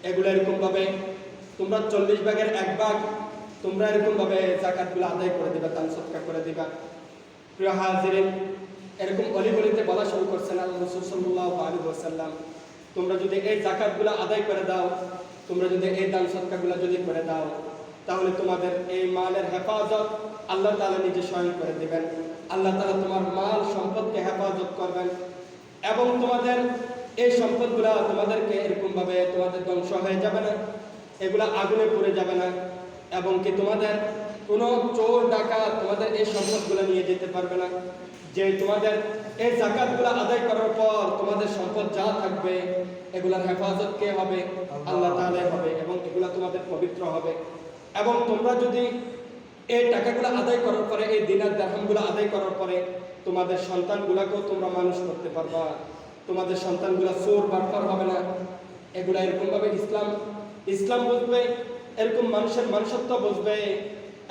এগুলো এরকমভাবে তোমরা 40 ভাগের 1 ভাগ তোমরা এরকমভাবে যাকাতগুলো আদায় করে দিবা, দান সদকা করে দিবা। প্রিয় হাজিরিন, এরকম অলিগলিতে বলা শুরু করছেন আল্লাহ রাসূল সাল্লাল্লাহু আলাইহি ওয়াসাল্লাম, তোমরা যদি এই যাকাতগুলো আদায় করে দাও, তোমরা যদি এই দান সদকাগুলো যদি করে দাও, তাহলে তোমাদের এই মালের হেফাজত আল্লাহ তাআলা নিজে স্বয়ং করে দিবেন। আল্লাহ তাআলা তোমার মাল সম্পদকে হেফাজত করবেন এবং তোমাদের এই সম্পদগুলা তোমাদেরকে এরকমভাবে তোমাদের ধ্বংস হয়ে যাবে না, এগুলা আগুনে পড়ে যাবে না, এবং কি তোমাদের কোনো চোর ডাকাত তোমাদের এই সম্পদগুলো নিয়ে যেতে পারবে না। যে তোমাদের এই যাকাতগুলো আদায় করার পর তোমাদের সম্পদ যা থাকবে এগুলার হেফাজত কে হবে? আল্লাহ তাআলা হবে, এবং এগুলা তোমাদের পবিত্র হবে। এবং তোমরা যদি এই টাকাগুলো আদায় করার পরে, এই দিনার দিরহামগুলো আদায় করার পরে তোমাদের সন্তানগুলোকেও তোমরা মানুষ করতে পারবা, তোমাদের সন্তানগুলো চোর বাটপার হবে না। এগুলা এরকমভাবে ইসলাম বুঝবে, এরকম মানুষের মানুষত্ব বুঝবে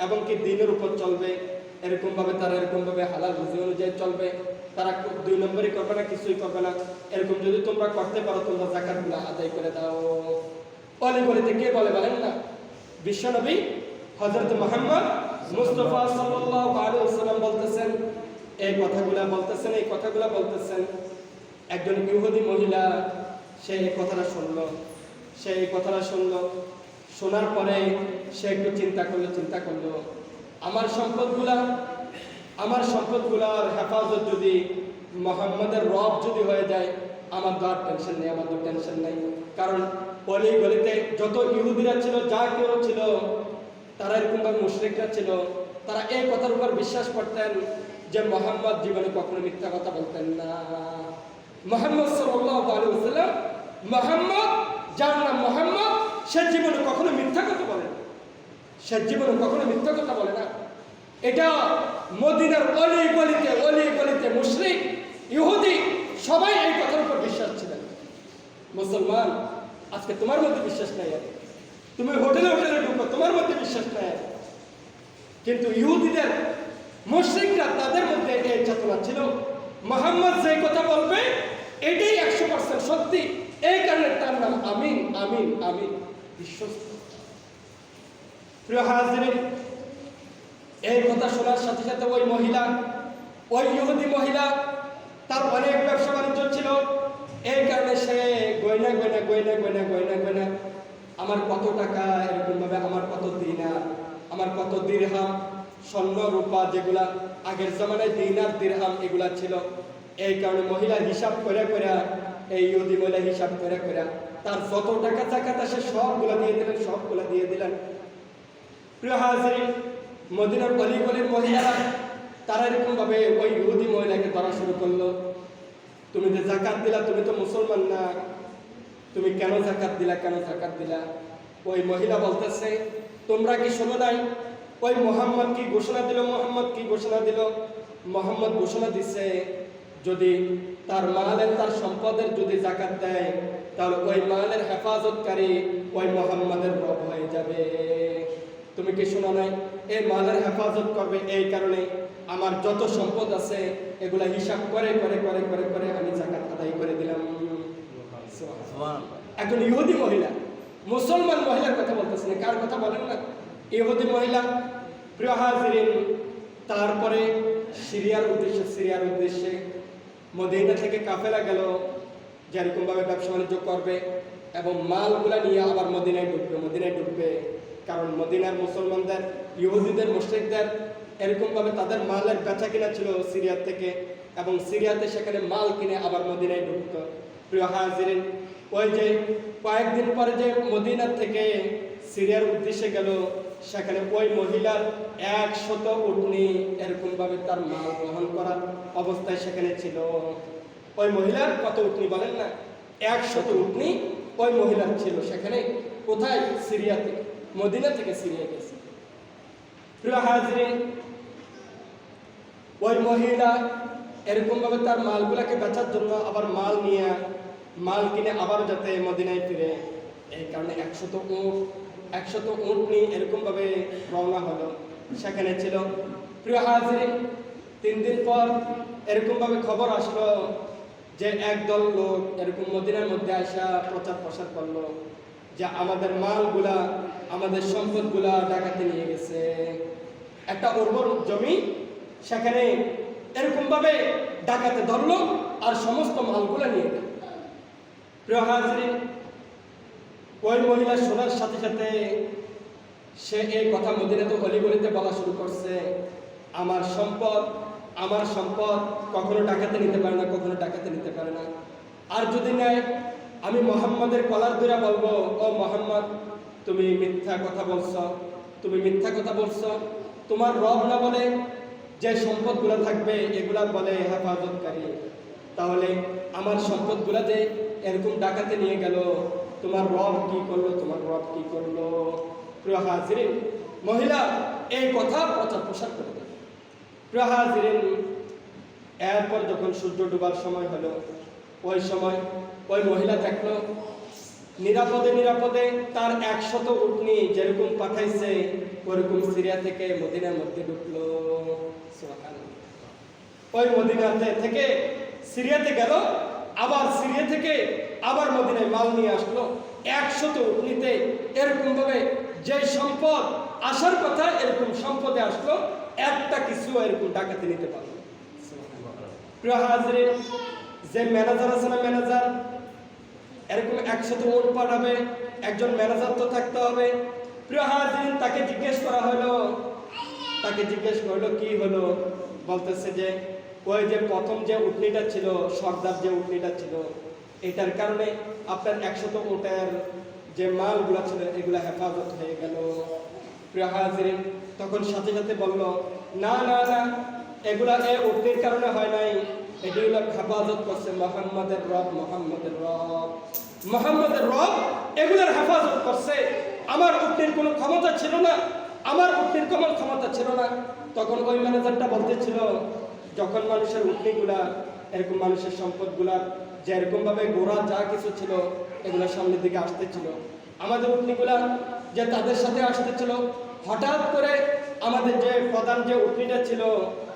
এবং কি দিনের উপর চলবে, এরকমভাবে তারা এরকমভাবে হালাল রুজি অনুযায়ী চলবে। তারা 2 নম্বরই করবে না, কিছুই করবে না। এরকম যদি তোমরা করতে পারো, তোমরা যাকাতগুলো আদায় করে দাও। অলিগলিতে কে বলে বলেন না? বিশ্বনবী হযরত মুহাম্মদ মুস্তাফা সাল্লাল্লাহু আলাইহি ওয়াসাল্লাম বলতেছেন, এই কথাগুলো বলতেছেন। একজন ইহুদি মহিলা সে এই কথাটা শুনলো, শোনার পরে সে একটু চিন্তা করলো, আমার সম্পদগুলার হেফাজত যদি মুহাম্মাদের রব যদি হয়ে যায়, আমার তো আর টেনশন নেই। কারণ অলি গলিতে যত ইহুদিরা ছিল, যা কেউ ছিল, তারা এরকমভাবে মুশরিকরা ছিল, তারা এই কথার উপর বিশ্বাস করতেন যে মুহাম্মদ জীবনে কখনো মিথ্যা কথা বলতেন না। মুহাম্মদ সাল্লাল্লাহু আলাইহি ওয়াসাল্লাম, মুহাম্মদ যার নাম মুহাম্মদ, সে জীবনে কখনো মিথ্যা কথা বলে না। এটা মদিনার অলি গলিতে মুশরিক, ইহুদি সবাই এই কথার উপর বিশ্বাস ছিলেন। মুসলমান, আজকে তোমার মধ্যে বিশ্বাস নাই, তুমি হোটেলে ঢুকো, তোমার মধ্যে বিশ্বাস নাই, কিন্তু ইহুদিদের মুশরিকরা তাদের মধ্যে এই চেতনা ছিল, মুহাম্মদ যে কথা বলবে এটাই 100% সত্যি। এই কারণে তার নাম আমিন বিশ্বস্ত। প্রিয় হাজিরিন, এই কথা শোনার সাথে সাথে ওই ইহুদি মহিলা, তার অনেক ব্যবসা বাণিজ্য ছিল, এই কারণে সে গয়না আমার কত টাকা, এরকমভাবে আমার কত দিনার, আমার কত দিরহাম, স্বর্ণ রূপা যেগুলা আগের জামানায় দিনার দিরহাম এগুলা ছিল, এই কারণে মহিলা হিসাব করে এই ইহুদি মহিলা হিসাব করে তার যত টাকা যাকাত আসে সবগুলা দিয়ে দিলেন। প্রিয় হাজিরিন, মদিনার অলিগলির মহিলারা তারা এরকমভাবে ওই ইহুদি মহিলাকে ধরা শুরু করলো, তুমি যে যাকাত দিলা, তুমি তো মুসলমান না, তুমি কেন যাকাত দিলা? ওই মহিলা বলতেছে, তোমরা কি শোনো নাই ওই মুহাম্মদ কি ঘোষণা দিল? মুহাম্মদ ঘোষণা দিছে, যদি তার মালের, তার সম্পদের যদি যাকাত দেয়, তাহলে ওই মালের হেফাজতকারী ওই মুহাম্মাদের রব হয়ে যাবে। তুমি কি শোনো নাই? এই মালের হেফাজত করবে, এই কারণে আমার যত সম্পদ আছে এগুলা হিসাব করে আমি যাকাত আদায় করে দিলাম। একজন ইহুদি মহিলা, মুসলমান মহিলার কথা বলতেছেন, কার কথা বলেন না? ইহুদি মহিলা। প্রিয় হাজিরিন, তারপরে সিরিয়ার উদ্দেশ্যে মদিনা থেকে কাফেলা গেল, যেরকম ভাবে ব্যবসা বাণিজ্য করবে এবং মালগুলা নিয়ে আবার মদিনায় ঢুকবে। কারণ মদিনার মুসলমানদের, ইহুদিদের, মুশরিকদের এরকম ভাবে তাদের মালের বেচা কিনা ছিল সিরিয়া থেকে, এবং সিরিয়াতে সেখানে মাল কিনে আবার মদিনায় ঢুকত। প্রিয় হাজিরিন, ওই যে কয়েকদিন পরে যে মদিনা থেকে সিরিয়ার উদ্দেশ্যে গেল, সেখানে ওই মহিলার 100 উটনি এরকম ভাবে তার মাল বহন করার অবস্থায় সেখানে ছিল। ওই মহিলার কত উটনি বলেন না? 100 উটনি ওই মহিলার ছিল সেখানে। কোথায়? সিরিয়াতে, মদিনা থেকে সিরিয়া গেছে। প্রিয় হাজিরিন, ওই মহিলা এরকম ভাবে তার মালগুলাকে বেচার জন্য আবার মাল কিনে আবার যাতে মদিনায় ফিরে, এই কারণে 100 উট নিয়ে এরকম ভাবে রওনা হলো, সেখানে ছিল। প্রিয় হাজিরিন, 3 দিন পর এরকম ভাবে খবর আসলো যে একদল লোক এরকম মদিনার মধ্যে আসা প্রচার প্রসার করলো যে আমাদের মালগুলা, আমাদের সম্পদগুলা ডাকাতে নিয়ে গেছে। একটা উর্বর জমি, সেখানে এরকম ভাবে ডাকাতে ধরলো আর সমস্ত মালগুলা নিয়ে গেল। প্রিয় হাজরিন, ওই মহিলা শোনার সাথে সাথে সে এই কথা মদিনাতে অলিগলিতে বলা শুরু করছে, আমার সম্পদ কখনো ডাকাতে নিতে পারে না, কখনো ডাকাতে নিতে পারে না। আর যদি নেয়, আমি মোহাম্মদের কলার ধরে বলবো, ও মোহাম্মদ, তুমি মিথ্যা কথা বলছো, তুমি মিথ্যা কথা বলছো। তোমার রব না বলে যে সম্পদগুলো থাকবে এগুলা বলে হেফাজতকারী, তাহলে আমার সম্পদগুলা যে এরকম ডাকাতে নিয়ে গেল, তোমার রব কি করলো, তোমার রব কি করলো? প্রিয় হাজিরিন, মহিলা এই কথা প্রচার প্রসার করে দেয়। প্রিয় হাজিরিন, এরপর যখন সূর্য ডুবার সময় হলো, ওই সময় ওই মহিলা দেখলো নিরাপদে নিরাপদে তার 100 উটনি যেরকম পাঠাইছে ওরকম সিরিয়া থেকে মদিনার মধ্যে ঢুকলো। ওই মদিনাতে থেকে সিরিয়াতে গেল, আবার সিরিয়া থেকে আবার মদিনায় মাল নিয়ে আসলো। 100 উটনিতে এরকম ভাবে যে সম্পদ আসার কথা এরকম সম্পদে আসলো, একটা কিছু এরকম ডাকাতে নিতে পারলো। প্রিয় হাজিরিন, যে ম্যানেজার আছে না, ম্যানেজার এরকম 100 উট পাঠাবে, একজন ম্যানেজার তো থাকতে হবে। প্রিয় হাজিরিন, তাকে জিজ্ঞেস করা হলো কি হলো? বলতেছে যে ওই যে প্রথম যে উটনিটা ছিল, সর্দার যে উটনিটা ছিল, এটার কারণে আপনার 100 উটের যে মালগুলা ছিল এগুলা হেফাজত হয়ে গেল। প্রিয় হাজিরিন, তখন সাথে সাথে বলল, না না না, এগুলা এই উটনির কারণে হয় নাই, এগুলো হেফাজত করছে মুহাম্মাদের রব, মুহাম্মাদের রব এগুলার হেফাজত করছে। আমার উটনির কোনো ক্ষমতা ছিল না, আমার উটনির কোনো ক্ষমতা ছিল না। তখন ওই ম্যানেজারটা বলতেছিল, যখন মানুষের উটনিগুলা এরকম মানুষের সম্পদগুলা যে এরকম ভাবে গোড়া যা কিছু ছিল এগুলো সামনের দিকে আসতেছিল, আমাদের উটনিগুলা যে তাদের সাথে আসতেছিল, হঠাৎ করে আমাদের যে প্রধান যে উটনিটা ছিল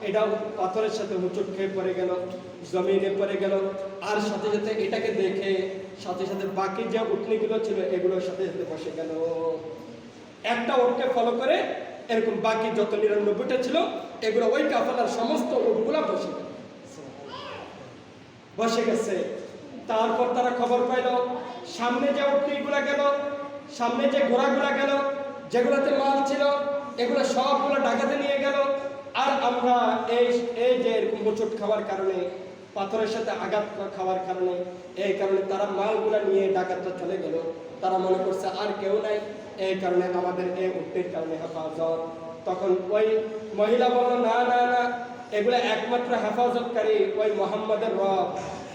এটা পাথরের সাথে হুচুট খেয়ে পড়ে গেল, জমিনে পড়ে গেল। আর সাথে সাথে এটাকে দেখে সাথে সাথে বাকি যে উটনিগুলো ছিল এগুলোর সাথে সাথে বসে গেল। একটা উটকে ফলো করে এরকম বাকি যত 99টা ছিল এগুলো ওই কাফেলার সমস্ত উটগুলা বসে গেছে। তারপর তারা খবর পাইল, সামনে যে উটনিগুলা গেল, সামনে যে ঘোড়াগুলা গেল, যেগুলোতে মাল ছিল এগুলো সবগুলো ডাকাতে নিয়ে গেল। আর আমরা এই যে এরকম হোঁচট খাওয়ার কারণে, পাথরের সাথে আঘাত খাওয়ার কারণে, এই কারণে তারা মালগুলা নিয়ে ডাকাতটা চলে গেল। তারা মনে করছে আর কেউ নাই, এই কারণে আমাদের এই উটনির কারণে হেফাজত। তখন ওই মহিলা বলল, না না না, এগুলো একমাত্র হেফাজতকারী ওই মুহাম্মাদের রব,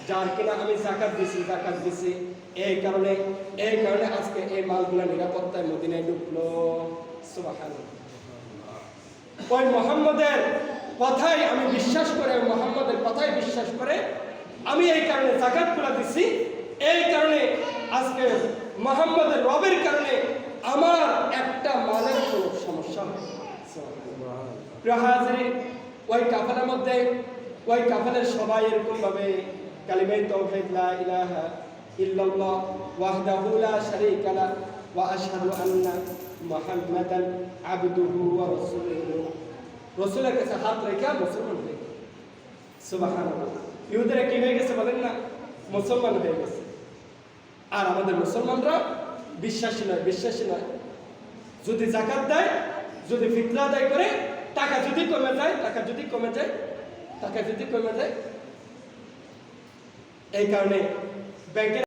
যার কিনা আমি যাকাত দিছি। এই কারণে আজকে এই মালগুলা নিরাপত্তায় মদিনায় ঢুকলো। সুবহানাল্লাহ। ওই মুহাম্মাদের কথাই আমি বিশ্বাস করে, মুহাম্মাদের কথাই বিশ্বাস করে আমি এই কারণে যাকাতগুলা দিছি। এই কারণে আজকে মুহাম্মাদের রবের কারণে আমার একটা মালের কোনো সমস্যা হয়। প্রিয় হাজিরিন, ওই কাফেলার মধ্যে ওই কাফেলার সবাই এরকম ভাবে কালিমায়ে তাওহীদ লা ইলাহা ইল্লাল্লাহ ওয়াহদাহু লা শারীকা লাহ ওয়া আশহাদু আন্না মুহাম্মাদান আবদুহু ওয়া রাসূলুহু, রাসূলের কাছে হাত রেখে মুসলমান হয়ে গেল। সুবহানাল্লাহ। ইহুদিরা কি হয়ে গেছে বলেন না? মুসলমান হয়ে গেছে। আর আমাদের মুসলমানরা বিশ্বাসী নয়। যদি যাকাত দেয়, যদি ফিতরা আদায় করে, টাকা যদি কমে যায়, এই কারণে ব্যাংকের